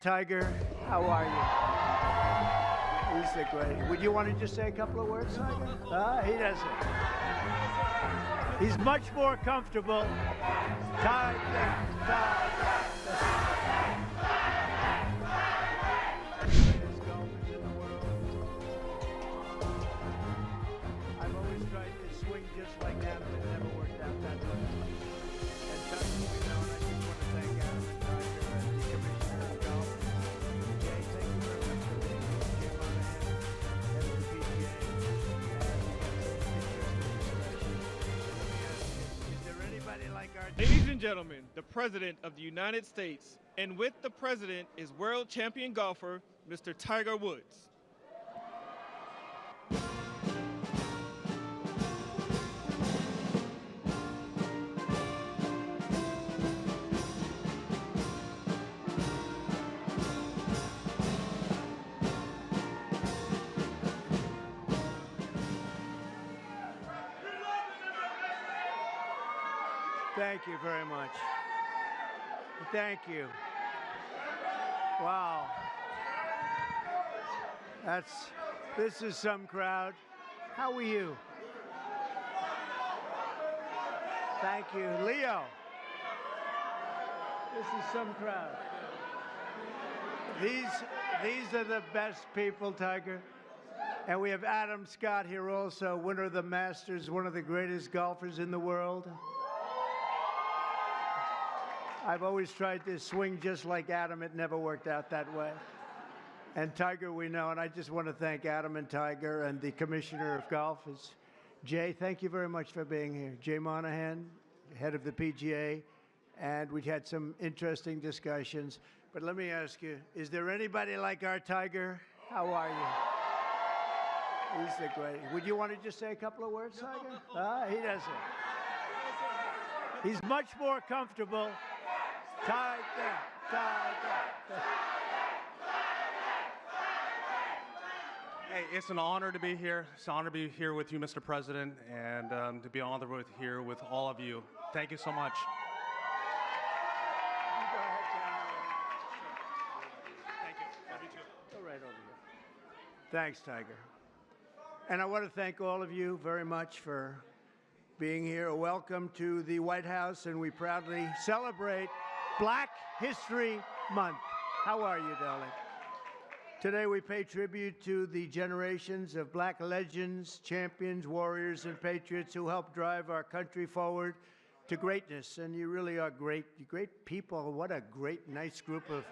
Tiger, how are you? He's a great. Would you want to just say a couple of words, Tiger? He doesn't. He's much more comfortable. Tiger. I've always tried to swing just like that, but it never worked out that way. And Tiger, you know, and I just want to thank Adam and Tiger and the commissioner of golf. Jay, thank you very much for being here. Jay Monahan, head of the PGA. Is there anybody like our... Ladies and gentlemen, the President of the United States, and with the President is world champion golfer, Mr. Tiger Woods. Thank you very much. Thank you. Wow. This is some crowd. How are you? Thank you. Leo. This is some crowd. These are the best people, Tiger. And we have Adam Scott here also, winner of the Masters, one of the greatest golfers in the world. I've always tried to swing just like Adam. It never worked out that way. And Tiger, we know, and I just want to thank Adam and Tiger and the commissioner of golf. Is Jay, thank you very much for being here. Jay Monahan, head of the PGA, and we had some interesting discussions. But let me ask you, is there anybody like our Tiger? How are you? He's the great. Would you want to just say a couple of words, Tiger? He doesn't. He's much more comfortable. Tiger. Hey, it's an honor to be here. It's an honor to be here with you, Mr. President, and to be honored here with all of you. Thank you so much. Thank you. Love you too. Go right over here. Thanks, Tiger. And I want to thank all of you very much for being here. Welcome to the White House, and we proudly celebrate Black History Month. How are you, darling? Today we pay tribute to the generations of black legends, champions, warriors, and patriots who helped drive our country forward to greatness. And you really are great people. What a great, nice group of...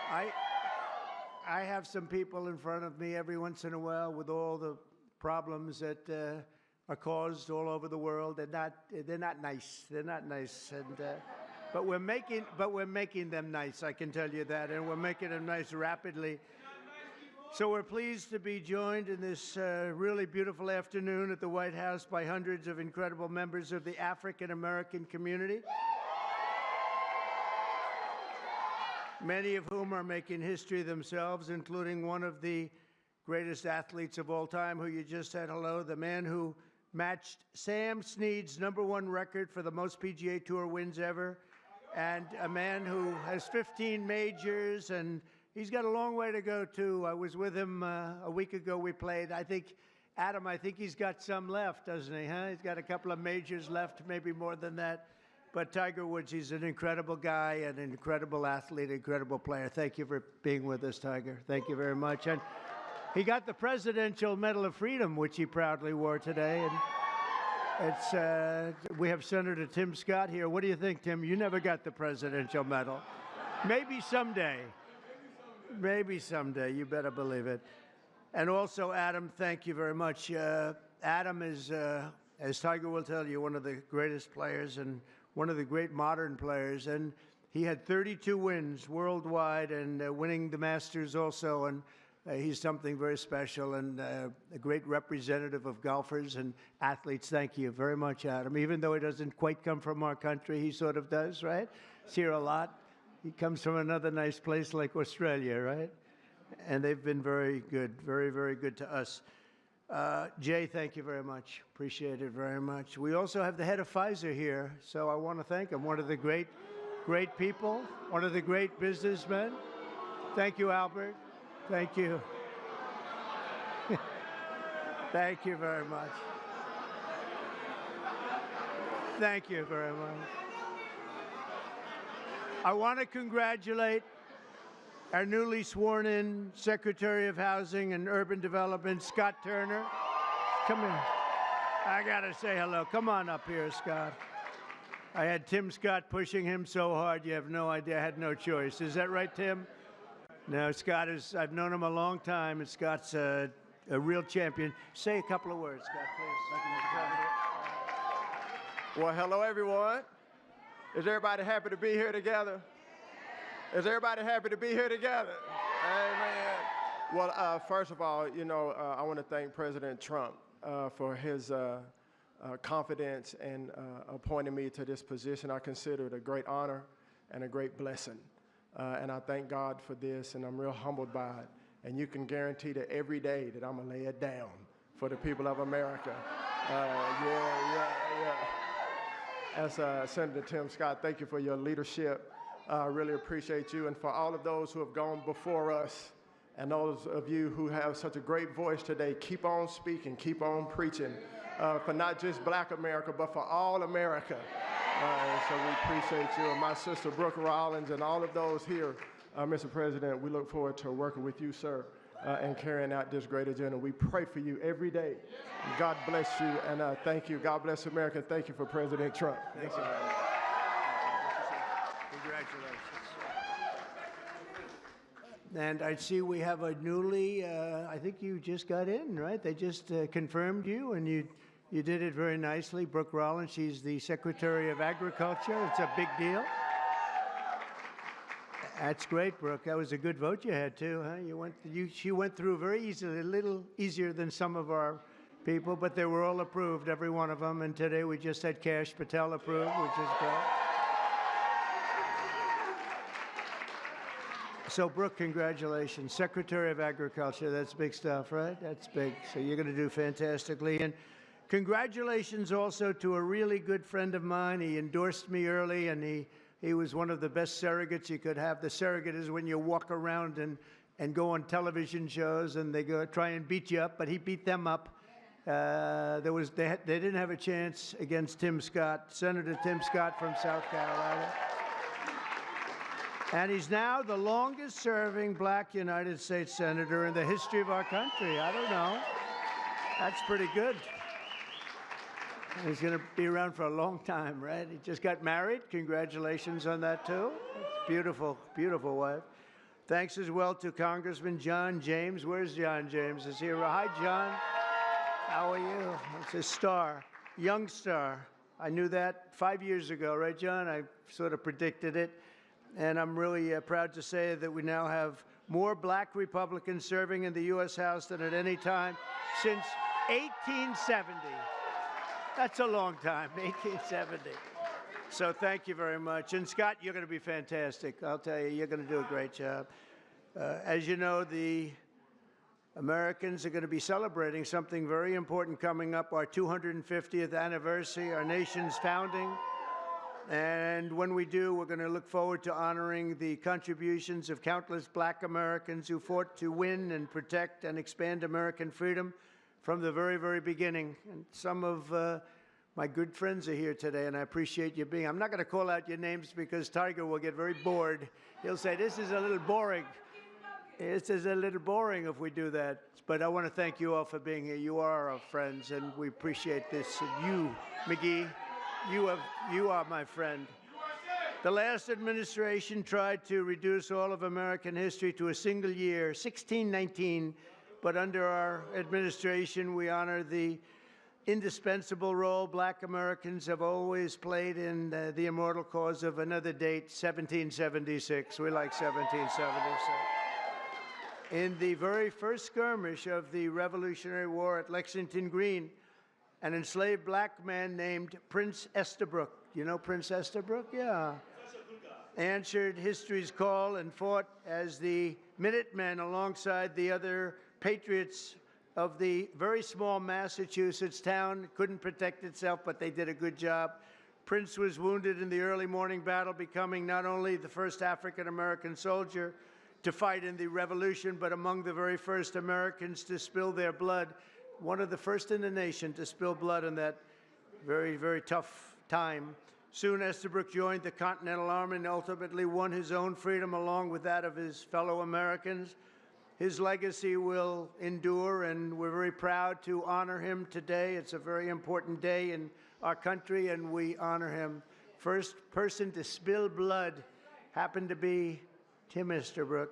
I have some people in front of me every once in a while with all the problems that are caused all over the world. They're not nice. They're not nice. And but we're making them nice, I can tell you that, and we're making them nice rapidly. So we're pleased to be joined in this really beautiful afternoon at the White House by hundreds of incredible members of the African American community, many of whom are making history themselves, including one of the greatest athletes of all time, who you just said hello, the man who matched Sam Snead's #1 record for the most PGA Tour wins ever, and a man who has 15 majors, and he's got a long way to go, too. I was with him a week ago. We played. Adam, I think he's got some left, doesn't he, huh? He's got a couple of majors left, maybe more than that. But Tiger Woods, he's an incredible guy, an incredible athlete, incredible player. Thank you for being with us, Tiger. Thank you very much. And he got the Presidential Medal of Freedom, which he proudly wore today. And we have Senator Tim Scott here. What do you think, Tim? You never got the Presidential Medal. Maybe someday. Maybe someday. You better believe it. And also, Adam, thank you very much. Adam is, as Tiger will tell you, one of the greatest players and one of the great modern players. And he had 32 wins worldwide and winning the Masters also. And he's something very special and a great representative of golfers and athletes. Thank you very much, Adam. Even though he doesn't quite come from our country, he sort of does, right? He's here a lot. He comes from another nice place like Australia, right? And they've been very good, very, very good to us. Jay, thank you very much. Appreciate it very much. We also have the head of Pfizer here, so I want to thank him. One of the great people, one of the great businessmen. Thank you, Albert. Thank you. Thank you very much. Thank you very much. I want to congratulate our newly sworn-in Secretary of Housing and Urban Development, Scott Turner. Come here. I got to say hello. Come on up here, Scott. I had Tim Scott pushing him so hard, you have no idea. I had no choice. Is that right, Tim? No, Scott is, I've known him a long time, and Scott's a real champion. Say a couple of words, Scott, please. Well, hello, everyone. Is everybody happy to be here together? Is everybody happy to be here together? Amen. Well, first of all, I want to thank President Trump for his confidence and appointing me to this position. I consider it a great honor and a great blessing. And I thank God for this, and I'm real humbled by it. And you can guarantee that every day that I'm going to lay it down for the people of America. As Senator Tim Scott, thank you for your leadership. I really appreciate you. And for all of those who have gone before us, and those of you who have such a great voice today, keep on speaking, keep on preaching for not just Black America, but for all America. So we appreciate you. And my sister, Brooke Rollins, and all of those here, Mr. President, we look forward to working with you, sir, and carrying out this great agenda. We pray for you every day. God bless you, and thank you. God bless America. Thank you for President Trump. Thank you very much. Congratulations. And I see we have a newly, I think you just got in, right? They just confirmed you, and you did it very nicely. Brooke Rollins, she's the Secretary of Agriculture. It's a big deal. That's great, Brooke. That was a good vote you had, too, huh? She went through very easily, a little easier than some of our people, but they were all approved, every one of them. And today we just had Kash Patel approved, which is great. So, Brooke, congratulations. Secretary of Agriculture, that's big stuff, right? That's big. So you're going to do fantastically. And congratulations also to a really good friend of mine. He endorsed me early, and he was one of the best surrogates you could have. The surrogate is when you walk around and go on television shows, and they go try and beat you up, but he beat them up. They didn't have a chance against Tim Scott, Senator Tim Scott from South Carolina. And he's now the longest-serving Black United States Senator in the history of our country. I don't know. That's pretty good. He's going to be around for a long time, right? He just got married. Congratulations on that, too. That's beautiful, beautiful wife. Thanks as well to Congressman John James. Where's John James? Is he around? Hi, John. How are you? It's a star, young star. I knew that 5 years ago, right, John? I sort of predicted it. And I'm really proud to say that we now have more Black Republicans serving in the U.S. House than at any time since 1870. That's a long time, 1870. So thank you very much. And Scott, you're going to be fantastic. I'll tell you, you're going to do a great job. As you know, the Americans are going to be celebrating something very important coming up, our 250th anniversary, our nation's founding. And when we do, we're going to look forward to honoring the contributions of countless Black Americans who fought to win and protect and expand American freedom from the very, very beginning. And some of my good friends are here today, and I appreciate you being. I'm not going to call out your names because Tiger will get very bored. He'll say, this is a little boring. This is a little boring if we do that. But I want to thank you all for being here. You are our friends, and we appreciate this. And you, McGee, you are my friend. The last administration tried to reduce all of American history to a single year, 1619. But under our administration, we honor the indispensable role Black Americans have always played in the immortal cause of another date, 1776. We like 1776. In the very first skirmish of the Revolutionary War at Lexington Green, an enslaved Black man named Prince Estabrook, you know Prince Estabrook? Yeah. Answered history's call and fought as the Minutemen alongside the other patriots of the very small Massachusetts town. Couldn't protect itself, but they did a good job. Prince was wounded in the early morning battle, becoming not only the first African-American soldier to fight in the Revolution, but among the very first Americans to spill their blood, one of the first in the nation to spill blood in that very, very tough time. Soon Estabrook joined the Continental Army and ultimately won his own freedom along with that of his fellow Americans. His legacy will endure, and we're very proud to honor him today. It's a very important day in our country, and we honor him. First person to spill blood happened to be Tim Estabrook.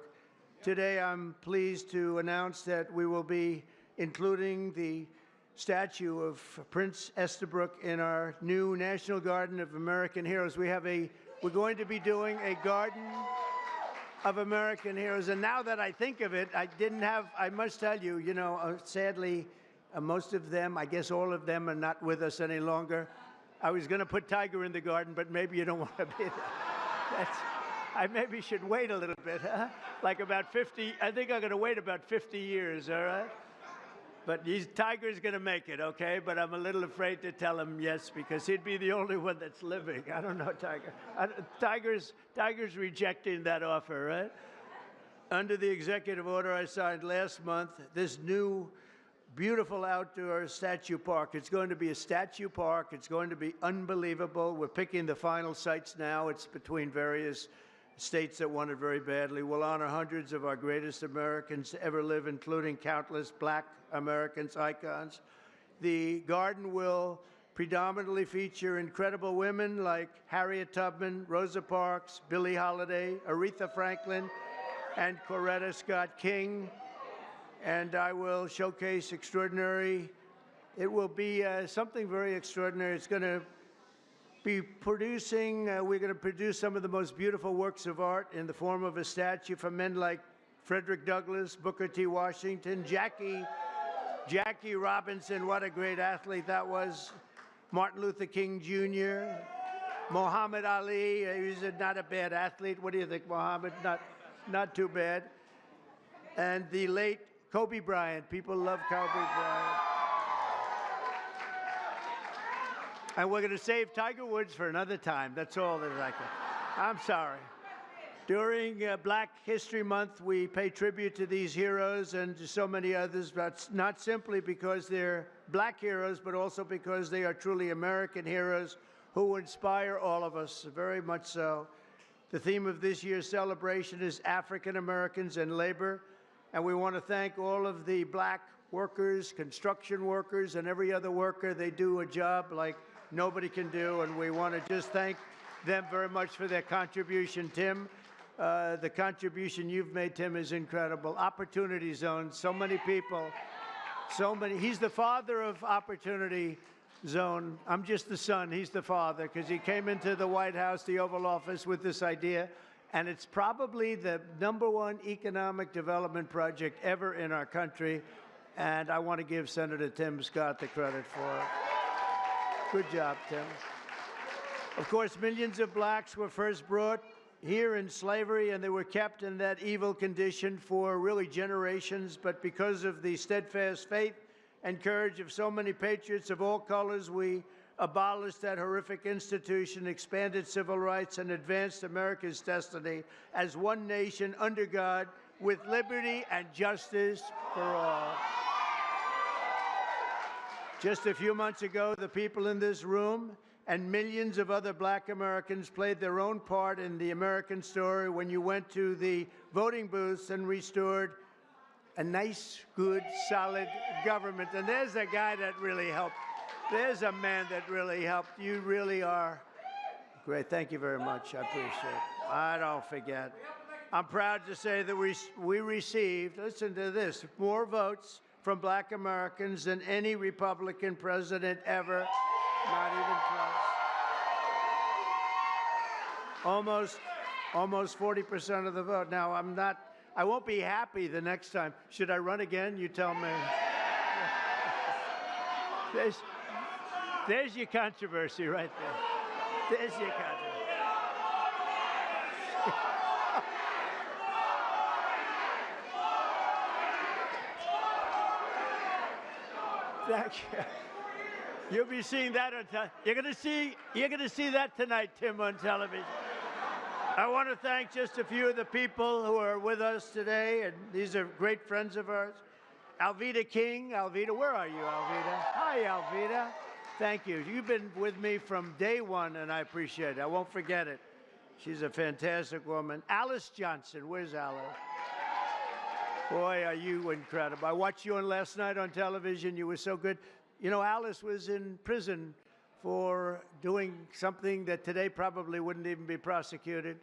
Today, I'm pleased to announce that we will be including the statue of Prince Estabrook in our new National Garden of American Heroes. We're going to be doing a Garden of American Heroes. And now that I think of it, I must tell you, sadly, most of them, I guess all of them are not with us any longer. I was going to put Tiger in the garden, but maybe you don't want to be there. I maybe should wait a little bit, huh? Like about 50, I think I'm going to wait about 50 years, all right? But Tiger's going to make it, okay? But I'm a little afraid to tell him yes, because he'd be the only one that's living. I don't know, Tiger. Tiger's rejecting that offer, right? Under the executive order I signed last month, this new beautiful outdoor statue park. It's going to be a statue park. It's going to be unbelievable. We're picking the final sites now. It's between various states that want it very badly. We'll honor hundreds of our greatest Americans to ever live, including countless Black Americans, icons. The garden will predominantly feature incredible women like Harriet Tubman, Rosa Parks, Billie Holiday, Aretha Franklin, and Coretta Scott King. And I will showcase it will be something very extraordinary. It's going to be producing, we're going to produce some of the most beautiful works of art in the form of a statue from men like Frederick Douglass, Booker T. Washington, Jackie Robinson, what a great athlete that was, Martin Luther King Jr., Muhammad Ali, he's not a bad athlete. What do you think, Muhammad? Not too bad. And the late Kobe Bryant. People love Kobe Bryant. And we're going to save Tiger Woods for another time. That's all that I can. I'm sorry. During Black History Month, we pay tribute to these heroes and to so many others, but not simply because they're Black heroes, but also because they are truly American heroes who inspire all of us, very much so. The theme of this year's celebration is African Americans and labor, and we want to thank all of the Black workers, construction workers, and every other worker. They do a job like nobody can do, and we want to just thank them very much for their contribution. Tim, the contribution you've made, Tim, is incredible. Opportunity Zone, so many people, so many. He's the father of Opportunity Zone. I'm just the son. He's the father, because he came into the White House, the Oval Office, with this idea, and it's probably the #1 economic development project ever in our country, and I want to give Senator Tim Scott the credit for it. Good job, Tim. Of course, millions of blacks were first brought here in slavery, and they were kept in that evil condition for really generations. But because of the steadfast faith and courage of so many patriots of all colors, we abolished that horrific institution, expanded civil rights, and advanced America's destiny as one nation under God, with liberty and justice for all. Just a few months ago, the people in this room and millions of other Black Americans played their own part in the American story when you went to the voting booths and restored a nice, good, solid government. And there's a guy that really helped. There's a man that really helped. You really are great. Thank you very much. I appreciate it. I don't forget. I'm proud to say that we received, listen to this, more votes from Black Americans than any Republican president ever. Not even close. Almost 40% of the vote. Now, I won't be happy the next time. Should I run again? You tell me. There's your controversy right there. There's your controversy. Thank you. You'll be seeing that on you're going to see that tonight, Tim, on television. I want to thank just a few of the people who are with us today, and these are great friends of ours. Alveda King. Alveda, where are you, Alveda? Hi, Alveda. Thank you. You've been with me from day one, and I appreciate it. I won't forget it. She's a fantastic woman. Alice Johnson. Where's Alice? Boy, are you incredible. I watched you on last night on television. You were so good. You know, Alice was in prison for doing something that today probably wouldn't even be prosecuted.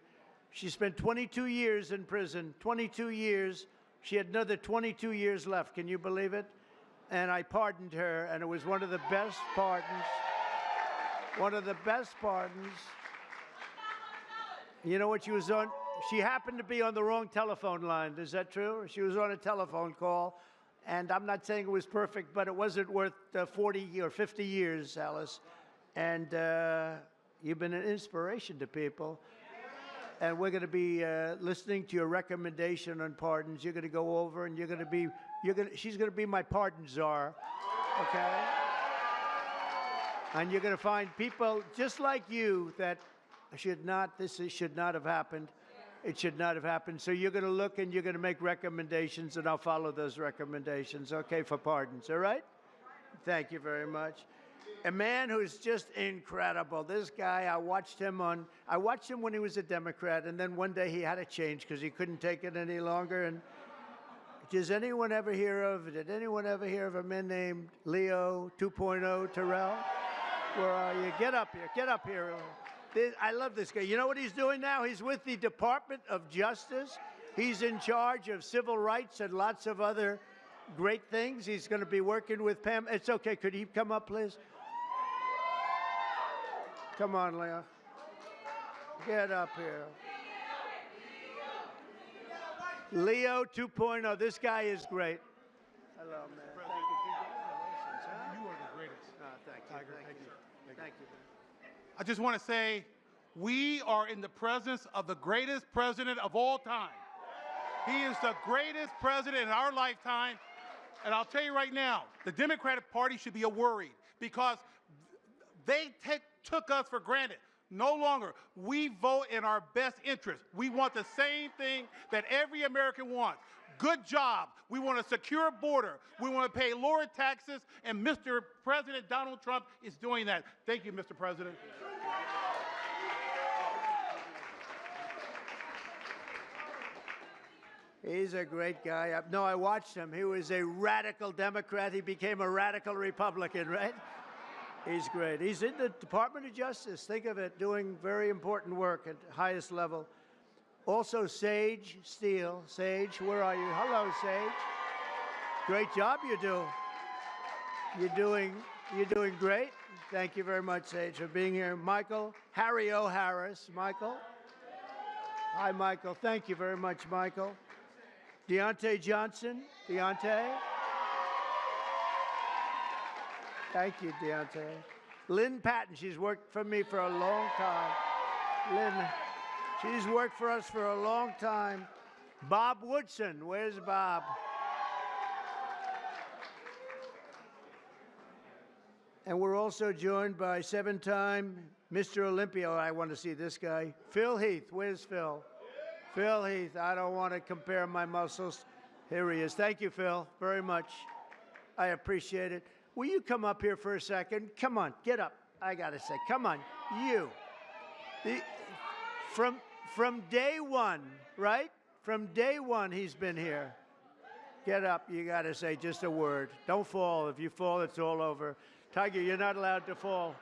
She spent 22 years in prison, 22 years. She had another 22 years left. Can you believe it? And I pardoned her, and it was one of the best pardons. One of the best pardons. You know what she was on? She happened to be on the wrong telephone line. Is that true? She was on a telephone call, and I'm not saying it was perfect, but it wasn't worth 40 or 50 years, Alice. And you've been an inspiration to people. And we're going to be listening to your recommendation on pardons. You're going to go over, and she's going to be my pardon czar, okay? And you're going to find people just like you that should not have happened. It should not have happened. So you're going to look, and you're going to make recommendations, and I'll follow those recommendations, okay, for pardons, all right? Thank you very much. A man who's just incredible. This guy, I watched him when he was a Democrat, and then one day he had to change because he couldn't take it any longer. And did anyone ever hear of a man named Leo 2.0 Terrell? Where are you? Get up here. Get up here. I love this guy. You know what he's doing now? He's with the Department of Justice. He's in charge of civil rights and lots of other great things. He's going to be working with Pam. It's okay. Could he come up, please? Come on, Leo. Get up here. Leo 2.0. This guy is great. Hello, man. Thank you. Congratulations, huh? You are the greatest. Thank you. Tiger, Thank you. Thank you. I just want to say, we are in the presence of the greatest president of all time. He is the greatest president in our lifetime. And I'll tell you right now, the Democratic Party should be worried because they took us for granted. No longer. We vote in our best interest. We want the same thing that every American wants. Good job. We want a secure border. We want to pay lower taxes, and Mr. President Donald Trump is doing that. Thank you, Mr. President. He's a great guy. No, I watched him. He was a radical Democrat. He became a radical Republican, right? He's great. He's in the Department of Justice. Think of it, doing very important work at the highest level. Also, Sage Steele. Sage, where are you? Hello, Sage. Great job you do. You're doing great. Thank you very much, Sage, for being here. Michael, Harry O. Harris. Michael. Hi, Michael. Thank you very much, Michael. Deontay Johnson. Deontay. Thank you, Deontay. Lynn Patton, she's worked for me for a long time. Lynn, she's worked for us for a long time. Bob Woodson, where's Bob? And we're also joined by seven-time Mr. Olympia. Oh, I want to see this guy. Phil Heath, where's Phil? Phil Heath, I don't want to compare my muscles. Here he is. Thank you, Phil, very much. I appreciate it. Will you come up here for a second? Come on, get up. I got to say, come on, you. From day one, right? From day one, he's been here. Get up. You got to say just a word. Don't fall. If you fall, it's all over. Tiger, you're not allowed to fall.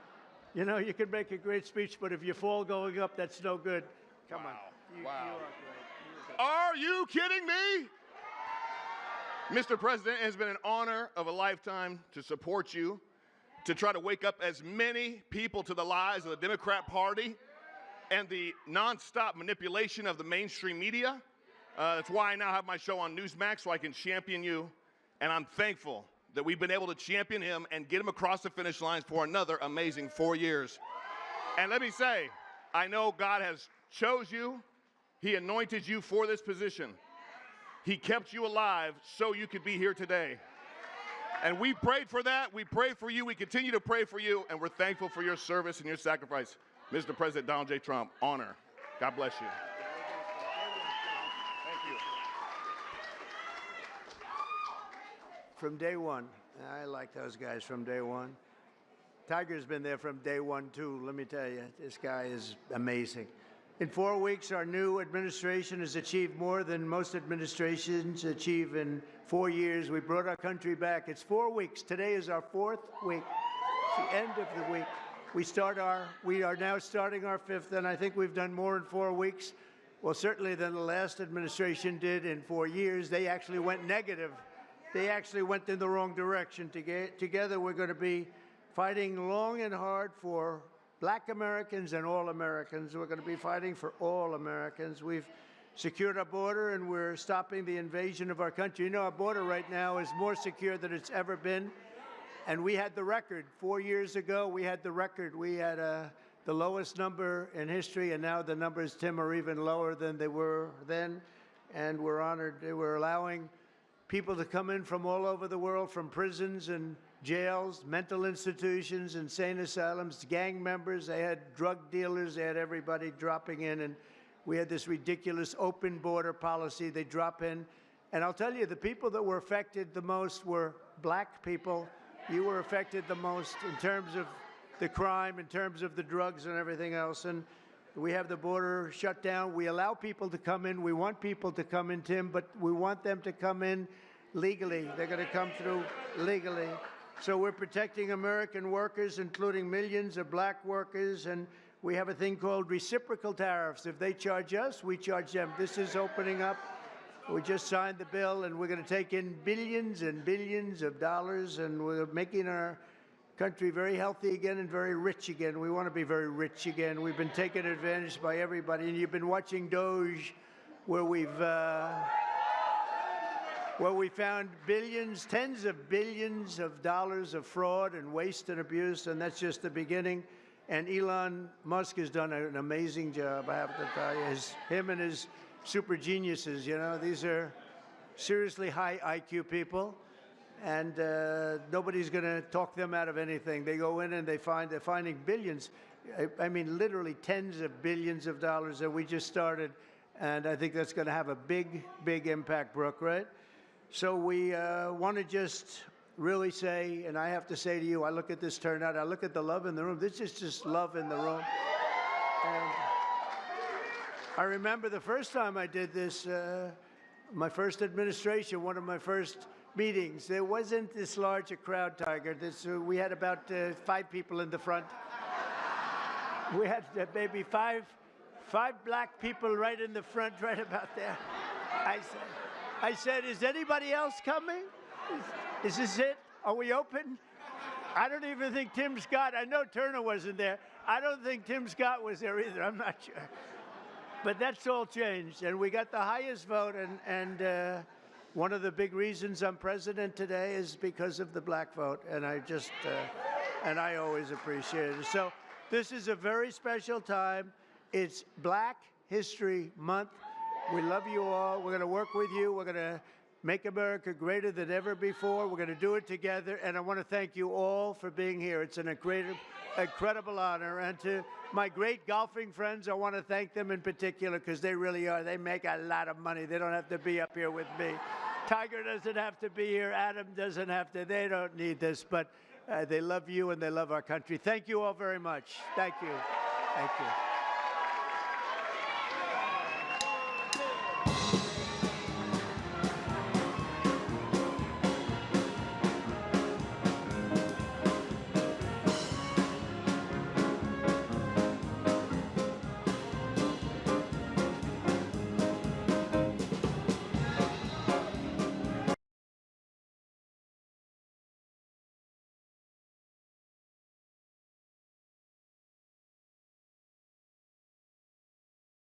You know, you can make a great speech, but if you fall going up, that's no good. Come on. You are great. Are you kidding me? Mr. President, it has been an honor of a lifetime to support you, to try to wake up as many people to the lies of the Democrat Party and the nonstop manipulation of the mainstream media. That's why I now have my show on Newsmax, so I can champion you. And I'm thankful that we've been able to champion him and get him across the finish lines for another amazing 4 years. And let me say, I know God has chose you. He anointed you for this position. He kept you alive so you could be here today. And we prayed for that. We pray for you. We continue to pray for you. And we're thankful for your service and your sacrifice. Mr. President Donald J. Trump, honor. God bless you. Thank you. From day one. I like those guys from day one. Tiger's been there from day one, too. Let me tell you, this guy is amazing. In 4 weeks, our new administration has achieved more than most administrations achieve in 4 years. We brought our country back. It's 4 weeks. Today is our 4th week. It's the end of the week. We are now starting our 5th, and I think we've done more in 4 weeks. Well, certainly than the last administration did in 4 years. They actually went negative. They actually went in the wrong direction. Together, we're going to be fighting long and hard for Black Americans and all Americans. We're going to be fighting for all Americans. We've secured our border, and we're stopping the invasion of our country. You know, our border right now is more secure than it's ever been. And we had the record. 4 years ago, we had the record. We had the lowest number in history, and now the numbers, Tim, are even lower than they were then. And we're honored. We're allowing people to come in from all over the world, from prisons and jails, mental institutions, insane asylums, gang members. They had drug dealers. They had everybody dropping in. And we had this ridiculous open border policy. They drop in. And I'll tell you, the people that were affected the most were Black people. You were affected the most in terms of the crime, in terms of the drugs and everything else. And we have the border shut down. We allow people to come in. We want people to come in, Tim, but we want them to come in legally. They're going to come through legally. So we're protecting American workers, including millions of Black workers, and we have a thing called reciprocal tariffs. If they charge us, we charge them. This is opening up. We just signed the bill, and we're going to take in billions and billions of dollars, and we're making our country very healthy again and very rich again. We want to be very rich again. We've been taken advantage by everybody, and you've been watching Doge, where we found billions, tens of billions of dollars of fraud and waste and abuse, and that's just the beginning. And Elon Musk has done an amazing job, I have to tell you. Him and his super geniuses, you know, these are seriously high IQ people, and nobody's going to talk them out of anything. They go in and they're finding billions. I mean, literally tens of billions of dollars that we just started, and I think that's going to have a big, big impact, Brooke, right? So we want to just really say, and I have to say to you, I look at this turnout, I look at the love in the room. This is just love in the room. And I remember the first time I did this, my first administration, one of my first meetings, there wasn't this large a crowd, Tiger. We had about 5 people in the front. We had maybe five Black people right in the front, right about there. I said, is anybody else coming? Is this it? Are we open? I don't even think Tim Scott, I know Turner wasn't there. I don't think Tim Scott was there either. I'm not sure. But that's all changed, and we got the highest vote, and one of the big reasons I'm president today is because of the Black vote, and and I always appreciate it. So this is a very special time. It's Black History Month. We love you all. We're going to work with you. We're going to make America greater than ever before. We're going to do it together, and I want to thank you all for being here. It's an incredible honor. And to my great golfing friends, I want to thank them in particular because they really are. They make a lot of money. They don't have to be up here with me. Tiger doesn't have to be here. Adam doesn't have to. They don't need this, but they love you and they love our country. Thank you all very much. Thank you. Thank you.